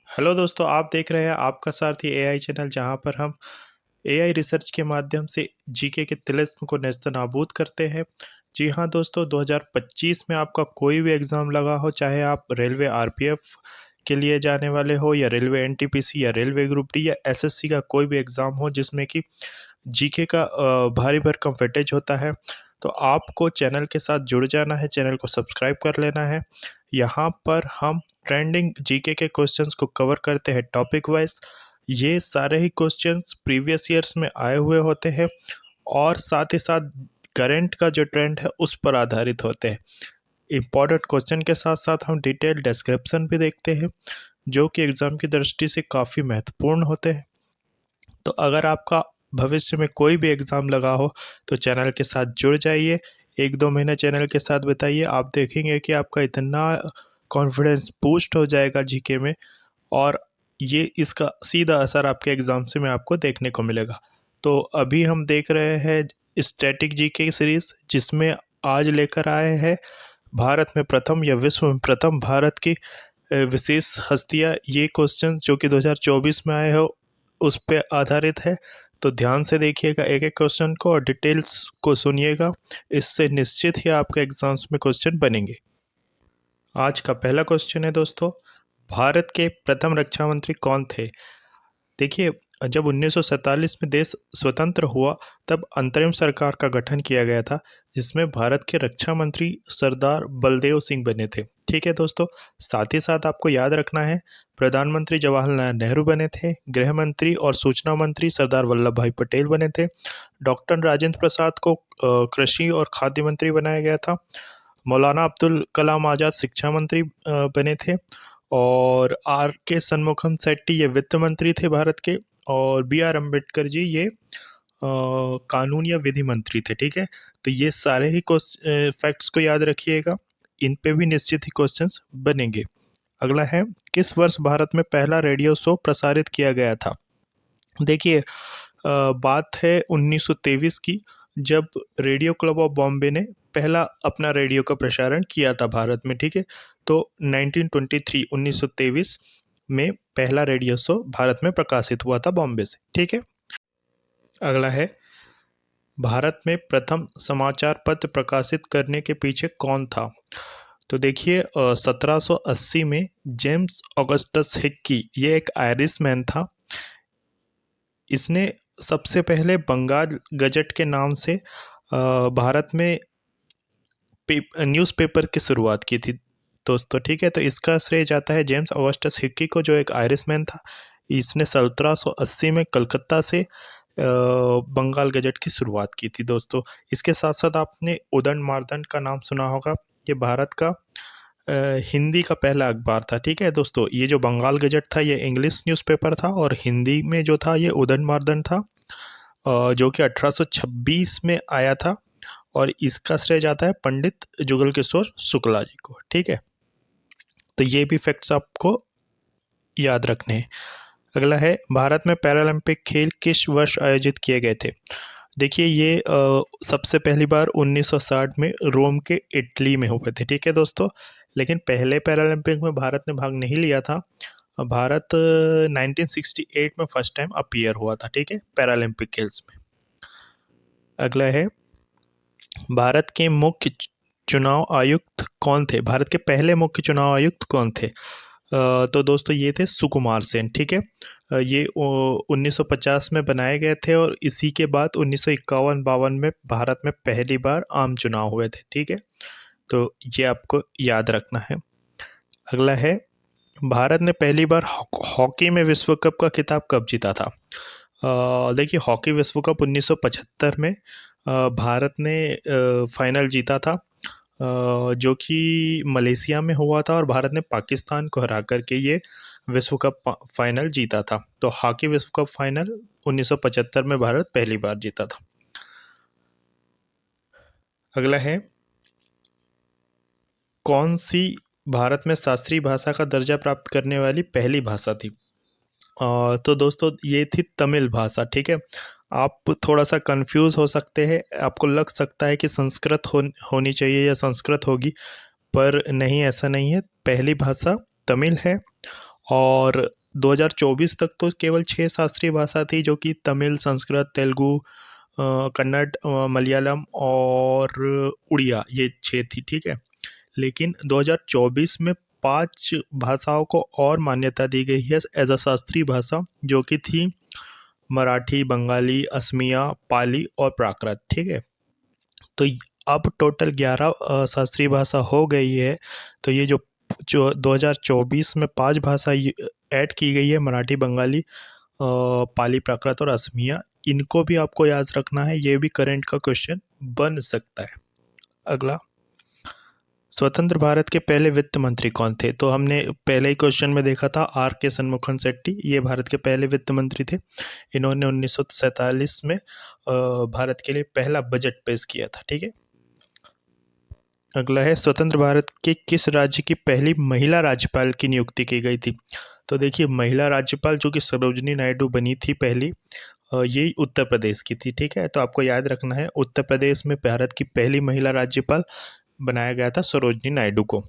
Hello दोस्तों, आप देख रहे हैं आपका सारथी एआई चैनल, जहां पर हम एआई रिसर्च के माध्यम से जीके के तिलिस्म को नेस्तनाबूद करते हैं। जी हां दोस्तों, 2025 में आपका कोई भी एग्ज़ाम लगा हो, चाहे आप रेलवे आरपीएफ के लिए जाने वाले हो या रेलवे एनटीपीसी या रेलवे ग्रुप डी या एसएससी का कोई भी एग्ज़ाम हो जिसमें कि जीके का भारी भरकम वेटेज होता है, तो आपको चैनल के साथ जुड़ जाना है, चैनल को सब्सक्राइब कर लेना है। यहाँ पर हम ट्रेंडिंग जीके के क्वेश्चंस को कवर करते हैं टॉपिक वाइज। ये सारे ही क्वेश्चंस प्रीवियस ईयर्स में आए हुए होते हैं और साथ ही साथ करंट का जो ट्रेंड है उस पर आधारित होते हैं। इम्पॉर्टेंट क्वेश्चन के साथ साथ हम डिटेल डिस्क्रिप्शन भी देखते हैं, जो कि एग्ज़ाम की दृष्टि से काफ़ी महत्वपूर्ण होते हैं। तो अगर आपका भविष्य में कोई भी एग्ज़ाम लगा हो तो चैनल के साथ जुड़ जाइए। 1-2 महीने चैनल के साथ बिताइए, आप देखेंगे कि आपका इतना कॉन्फिडेंस बूस्ट हो जाएगा जीके में, और ये इसका सीधा असर आपके एग्ज़ाम से में आपको देखने को मिलेगा। तो अभी हम देख रहे हैं स्टैटिक जीके सीरीज़, जिसमें आज लेकर आए हैं भारत में प्रथम या विश्व में प्रथम भारत की विशेष हस्तियाँ। ये क्वेश्चन जो कि 2024 में आए हो उस पे आधारित है। तो ध्यान से देखिएगा एक एक क्वेश्चन को और डिटेल्स को सुनिएगा, इससे निश्चित ही आपके एग्जाम्स में क्वेश्चन बनेंगे। आज का पहला क्वेश्चन है दोस्तों, भारत के प्रथम रक्षा मंत्री कौन थे? देखिए, जब 1947 में देश स्वतंत्र हुआ तब अंतरिम सरकार का गठन किया गया था, जिसमें भारत के रक्षा मंत्री सरदार बलदेव सिंह बने थे। ठीक है दोस्तों, साथ ही साथ आपको याद रखना है प्रधानमंत्री जवाहरलाल नेहरू बने थे, गृह मंत्री और सूचना मंत्री सरदार वल्लभ भाई पटेल बने थे, डॉक्टर राजेंद्र प्रसाद को कृषि और खाद्य मंत्री बनाया गया था, मौलाना अब्दुल कलाम आज़ाद शिक्षा मंत्री बने थे, और आर के सन्मुखम सेट्टी ये वित्त मंत्री थे भारत के, और बी आर अम्बेडकर जी ये कानून या विधि मंत्री थे। ठीक है, तो ये सारे ही फैक्ट्स को याद रखिएगा, इन पे भी निश्चित ही क्वेश्चंस बनेंगे। अगला है, किस वर्ष भारत में पहला रेडियो शो प्रसारित किया गया था? देखिए, बात है 1923 की, जब रेडियो क्लब ऑफ बॉम्बे ने पहला अपना रेडियो का प्रसारण किया था भारत में। ठीक है, तो 1923 में पहला रेडियो शो भारत में प्रकाशित हुआ था बॉम्बे से। ठीक है, अगला है, भारत में प्रथम समाचार पत्र प्रकाशित करने के पीछे कौन था? तो देखिए, 1780 में जेम्स ऑगस्टस हिक्की, ये एक आयरिश मैन था। इसने सबसे पहले बंगाल गजट के नाम से भारत में न्यूज़पेपर की शुरुआत की थी दोस्तों। ठीक है, तो इसका श्रेय जाता है जेम्स ऑगस्टस हिक्की को, जो एक आयरिशमैन था। इसने 1780 में कलकत्ता से बंगाल गजट की शुरुआत की थी दोस्तों। इसके साथ साथ आपने उदंड मार्तंड का नाम सुना होगा, ये भारत का हिंदी का पहला अखबार था। ठीक है दोस्तों, ये जो बंगाल गजट था ये इंग्लिश न्यूज़पेपर था, और हिंदी में जो था ये उदंड मार्तंड था, जो कि 1826 में आया था, और इसका श्रेय जाता है पंडित जुगल किशोर शुक्ला जी को। ठीक है, तो ये भी फैक्ट्स आपको याद रखने हैं। अगला है, भारत में पैरालंपिक खेल किस वर्ष आयोजित किए गए थे? देखिए, ये सबसे पहली बार 1960 में रोम के इटली में हुए थे। ठीक है दोस्तों, लेकिन पहले पैरालंपिक में भारत ने भाग नहीं लिया था। भारत 1968 में फर्स्ट टाइम अपीयर हुआ था। ठीक है, पैरालंपिक गेम्स में। अगला है, भारत के मुख्य चुनाव आयुक्त कौन थे? भारत के पहले मुख्य चुनाव आयुक्त कौन थे? तो दोस्तों ये थे सुकुमार सेन। ठीक है, ये 1950 में बनाए गए थे, और इसी के बाद 1951-52 में भारत में पहली बार आम चुनाव हुए थे। ठीक है, तो ये आपको याद रखना है। अगला है, भारत ने पहली बार हॉकी में विश्व कप का खिताब कब जीता था? देखिए, हॉकी विश्व कप 1975 में भारत ने फाइनल जीता था, जो कि मलेशिया में हुआ था, और भारत ने पाकिस्तान को हरा करके ये विश्व कप फाइनल जीता था। तो हॉकी विश्व कप फाइनल 1975 में भारत पहली बार जीता था। अगला है, कौन सी भारत में शास्त्रीय भाषा का दर्जा प्राप्त करने वाली पहली भाषा थी? तो दोस्तों ये थी तमिल भाषा। ठीक है, आप थोड़ा सा कंफ्यूज हो सकते हैं, आपको लग सकता है कि संस्कृत होनी चाहिए या संस्कृत होगी, पर नहीं, ऐसा नहीं है। पहली भाषा तमिल है, और 2024 तक तो केवल 6 शास्त्रीय भाषा थी, जो कि तमिल, संस्कृत, तेलुगु, कन्नड़, मलयालम और उड़िया, ये 6 थी, ठीक है। लेकिन 2024 में 5 भाषाओं को और मान्यता दी गई है एज अ शास्त्रीय भाषा, जो कि थी मराठी, बंगाली, असमिया, पाली और प्राकृत, ठीक है। तो अब टोटल 11 शास्त्रीय भाषा हो गई है। तो ये जो 2024 में 5 भाषा ऐड की गई है, मराठी, बंगाली, पाली, प्राकृत और असमिया, इनको भी आपको याद रखना है, ये भी करंट का क्वेश्चन बन सकता है। अगला, स्वतंत्र भारत के पहले वित्त मंत्री कौन थे? तो हमने पहले ही क्वेश्चन में देखा था, आर के शनमुखम शेट्टी, ये भारत के पहले वित्त मंत्री थे। इन्होंने 1947 में भारत के लिए पहला बजट पेश किया था, ठीक है। अगला है, स्वतंत्र भारत के किस राज्य की पहली महिला राज्यपाल की नियुक्ति की गई थी? तो देखिए, महिला राज्यपाल जो कि सरोजनी नायडू बनी थी पहली, ये उत्तर प्रदेश की थी, ठीक है। तो आपको याद रखना है, उत्तर प्रदेश में भारत की पहली महिला राज्यपाल बनाया गया था सरोजनी नायडू को।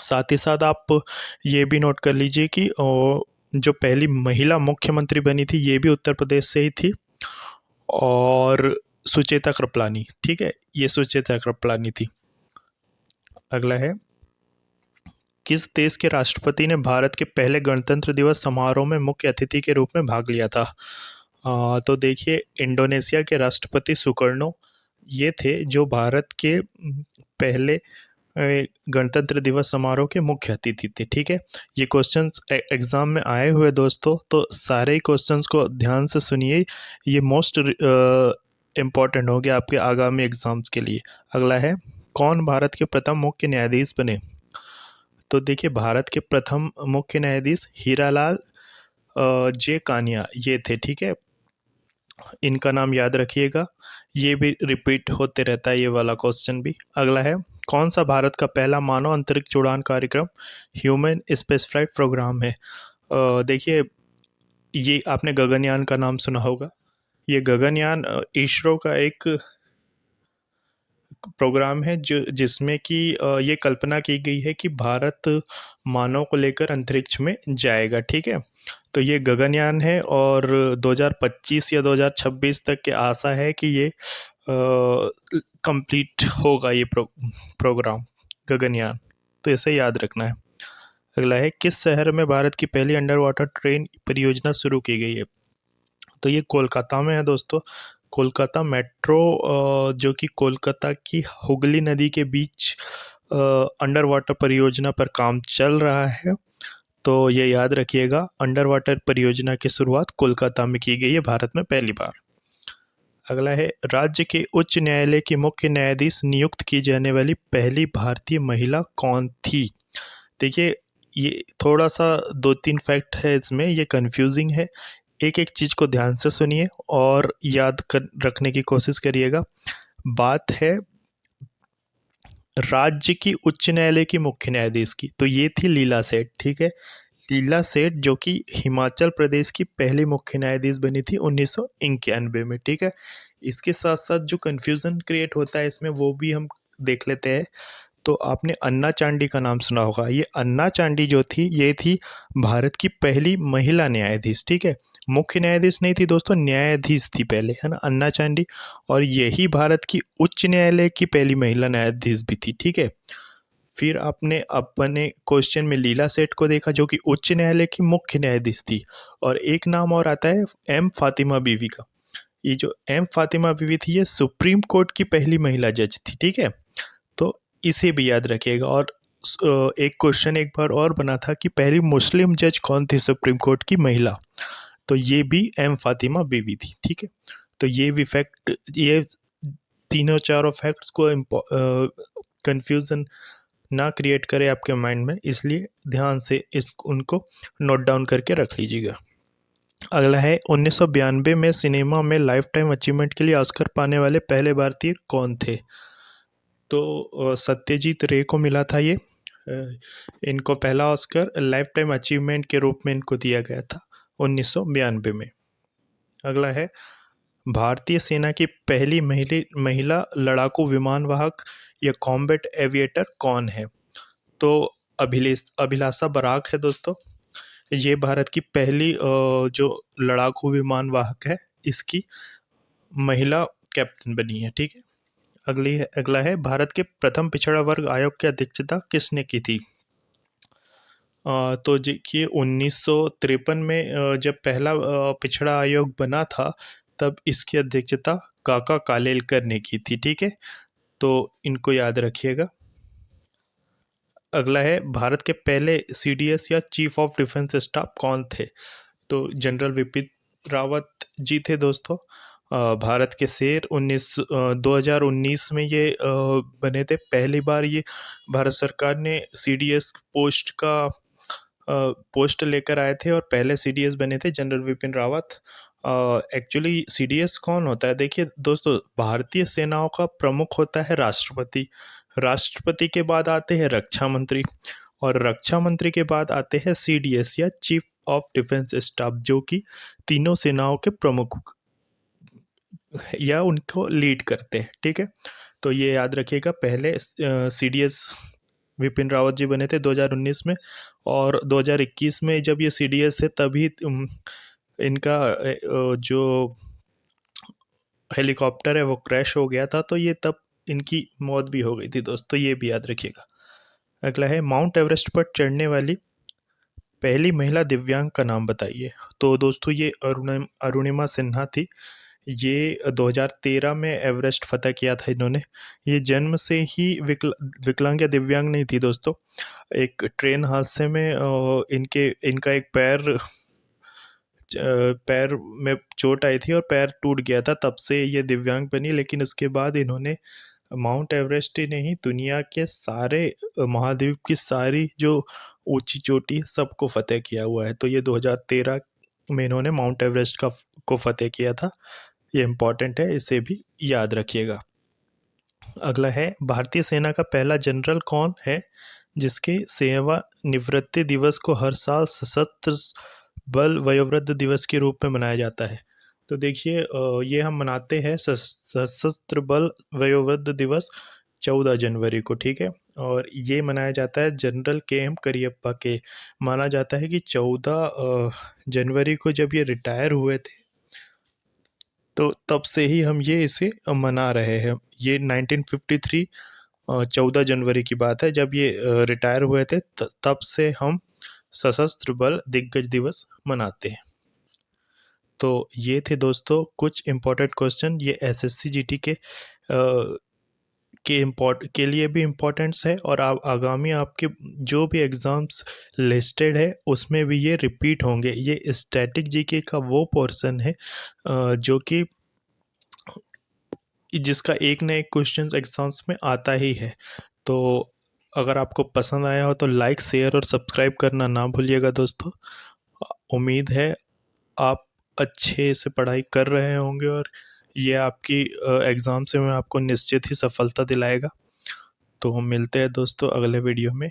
साथ ही साथ आप ये भी नोट कर लीजिए कि जो पहली महिला मुख्यमंत्री बनी थी, ये भी उत्तर प्रदेश से ही थी, और सुचेता कृपलानी, ठीक है, ये सुचेता कृपलानी थी। अगला है, किस देश के राष्ट्रपति ने भारत के पहले गणतंत्र दिवस समारोह में मुख्य अतिथि के रूप में भाग लिया था? तो देखिए, इंडोनेशिया के राष्ट्रपति सुकर्णो ये थे, जो भारत के पहले गणतंत्र दिवस समारोह के मुख्य अतिथि थे, ठीक है। ये क्वेश्चंस एग्जाम में आए हुए दोस्तों, तो सारे क्वेश्चंस को ध्यान से सुनिए, ये मोस्ट इम्पॉर्टेंट हो गया आपके आगामी एग्जाम्स के लिए। अगला है, कौन भारत के प्रथम मुख्य न्यायाधीश बने? तो देखिए, भारत के प्रथम मुख्य न्यायाधीश हीरालाल जे कानिया ये थे, ठीक है। इनका नाम याद रखिएगा, ये भी रिपीट होते रहता है ये वाला क्वेश्चन भी। अगला है, कौन सा भारत का पहला मानव अंतरिक्ष उड़ान कार्यक्रम ह्यूमन स्पेसफ्लाइट प्रोग्राम है? देखिए, ये आपने गगनयान का नाम सुना होगा। ये गगनयान इसरो का एक प्रोग्राम है, जिसमें कि ये कल्पना की गई है कि भारत मानव को लेकर अंतरिक्ष में जाएगा, ठीक है। तो ये गगनयान है, और 2025 या 2026 तक के आशा है कि ये कंप्लीट होगा ये प्रोग्राम गगनयान, तो इसे याद रखना है। अगला है, किस शहर में भारत की पहली अंडर वाटर ट्रेन परियोजना शुरू की गई है? तो ये कोलकाता में है दोस्तों। कोलकाता मेट्रो, जो कि कोलकाता की हुगली नदी के बीच अंडर वाटर परियोजना पर काम चल रहा है, तो ये याद रखिएगा, अंडर वाटर परियोजना की शुरुआत कोलकाता में की गई है भारत में पहली बार। अगला है, राज्य के उच्च न्यायालय की मुख्य न्यायाधीश नियुक्त की जाने वाली पहली भारतीय महिला कौन थी? देखिए, ये थोड़ा सा 2-3 फैक्ट है इसमें, ये कंफ्यूजिंग है, एक एक चीज़ को ध्यान से सुनिए और याद कर रखने की कोशिश करिएगा। बात है राज्य की उच्च न्यायालय की मुख्य न्यायाधीश की, तो ये थी लीला सेठ, ठीक है। लीला सेठ, जो कि हिमाचल प्रदेश की पहली मुख्य न्यायाधीश बनी थी 1991 में, ठीक है। इसके साथ साथ जो कन्फ्यूज़न क्रिएट होता है इसमें, वो भी हम देख लेते हैं। तो आपने अन्ना चांडी का नाम सुना होगा। ये अन्ना चांडी जो थी, ये थी भारत की पहली महिला न्यायाधीश, ठीक है। मुख्य न्यायाधीश नहीं थी दोस्तों, न्यायाधीश थी पहले, है ना, अन्ना चांडी। और यही भारत की उच्च न्यायालय की पहली महिला न्यायाधीश भी थी, ठीक है। फिर आपने अपने क्वेश्चन में लीला सेठ को देखा, जो कि उच्च न्यायालय की मुख्य न्यायाधीश थी। और एक नाम और आता है एम फातिमा बीवी का। ये जो एम फातिमा बीवी थी, ये सुप्रीम कोर्ट की पहली महिला जज थी, ठीक है। तो इसे भी याद रखिएगा। और एक क्वेश्चन एक बार और बना था कि पहली मुस्लिम जज कौन थी सुप्रीम कोर्ट की महिला, तो ये भी एम फातिमा बीवी थी, ठीक है। तो ये भी फैक्ट, ये तीनों चारों फैक्ट्स को कंफ्यूजन ना क्रिएट करे आपके माइंड में, इसलिए ध्यान से उनको नोट डाउन करके रख लीजिएगा। अगला है, 1992 में सिनेमा में लाइफ टाइम अचीवमेंट के लिए ऑस्कर पाने वाले पहले भारतीय कौन थे? तो सत्यजीत रे को मिला था ये। इनको पहला ऑस्कर लाइफ टाइम अचीवमेंट के रूप में इनको दिया गया था 1992 में। अगला है, भारतीय सेना की पहली महिला लड़ाकू विमान वाहक या कॉम्बैट एविएटर कौन है? तो अभिलाषा बराक है दोस्तों। ये भारत की पहली जो लड़ाकू विमान वाहक है, इसकी महिला कैप्टन बनी है। ठीक है, अगला है भारत के प्रथम पिछड़ा वर्ग आयोग की अध्यक्षता किसने की थी? तो देखिए 1953 में जब पहला पिछड़ा आयोग बना था, तब इसकी अध्यक्षता काका कालेलकर ने की थी। ठीक है, तो इनको याद रखिएगा। अगला है भारत के पहले सीडीएस या चीफ ऑफ डिफेंस स्टाफ कौन थे? तो जनरल विपिन रावत जी थे दोस्तों। भारत के शेर 2019 में ये बने थे। पहली बार ये भारत सरकार ने सीडीएस पोस्ट लेकर आए थे और पहले सीडीएस बने थे general Vipin Rawat. Actually CDS कौन होता है? देखिए दोस्तों, भारतीय सेनाओं का प्रमुख होता है राष्ट्रपति। राष्ट्रपति के बाद आते हैं रक्षा मंत्री, और रक्षा मंत्री के बाद आते हैं सीडीएस या चीफ ऑफ डिफेंस स्टाफ, जो कि तीनों सेनाओं के प्रमुख या उनको लीड करते हैं। ठीक है, तो ये याद रखिएगा। पहले सीडीएस विपिन रावत जी बने थे 2019 में, और 2021 में जब ये सीडीएस थे तभी इनका जो हेलीकॉप्टर है वो क्रैश हो गया था, तो ये तब इनकी मौत भी हो गई थी दोस्तों, ये भी याद रखिएगा। अगला है माउंट एवरेस्ट पर चढ़ने वाली पहली महिला दिव्यांग का नाम बताइए। तो दोस्तों ये अरुणिमा सिन्हा थी। ये 2013 में एवरेस्ट फतेह किया था इन्होंने। ये जन्म से ही विकलांग या दिव्यांग नहीं थी दोस्तों। एक ट्रेन हादसे में इनका एक पैर में चोट आई थी और पैर टूट गया था, तब से ये दिव्यांग बनी। लेकिन उसके बाद इन्होंने माउंट एवरेस्ट ही नहीं, दुनिया के सारे महाद्वीप की सारी जो ऊंची चोटी सबको फतेह किया हुआ है। तो ये 2013 में इन्होंने माउंट एवरेस्ट को फतेह किया था। ये इम्पोर्टेंट है, इसे भी याद रखिएगा। अगला है भारतीय सेना का पहला जनरल कौन है जिसके सेवानिवृत्ति दिवस को हर साल सशस्त्र बल वयोवृद्ध दिवस के रूप में मनाया जाता है? तो देखिए ये हम मनाते हैं सशस्त्र बल वयोवृद्ध दिवस 14 जनवरी को। ठीक है, और ये मनाया जाता है जनरल के एम करियप्पा के। माना जाता है कि 14 जनवरी को जब ये रिटायर हुए थे, तो तब से ही हम ये इसे मना रहे हैं। ये 1953 14 जनवरी की बात है, जब ये रिटायर हुए थे, तब से हम सशस्त्र बल दिग्गज दिवस मनाते हैं। तो ये थे दोस्तों कुछ इम्पोर्टेंट क्वेश्चन। ये एसएससी जीटी के लिए भी इम्पोर्टेंट्स है, और आगामी आपके जो भी एग्ज़ाम्स लिस्टेड है उसमें भी ये रिपीट होंगे। ये स्टैटिक जीके का वो पोर्शन है जो कि जिसका एक न एक क्वेश्चन एग्जाम्स में आता ही है। तो अगर आपको पसंद आया हो तो लाइक, शेयर और सब्सक्राइब करना ना भूलिएगा दोस्तों। उम्मीद है आप अच्छे से पढ़ाई कर रहे होंगे, और ये आपकी एग्ज़ाम से में आपको निश्चित ही सफलता दिलाएगा। तो हम मिलते हैं दोस्तों अगले वीडियो में।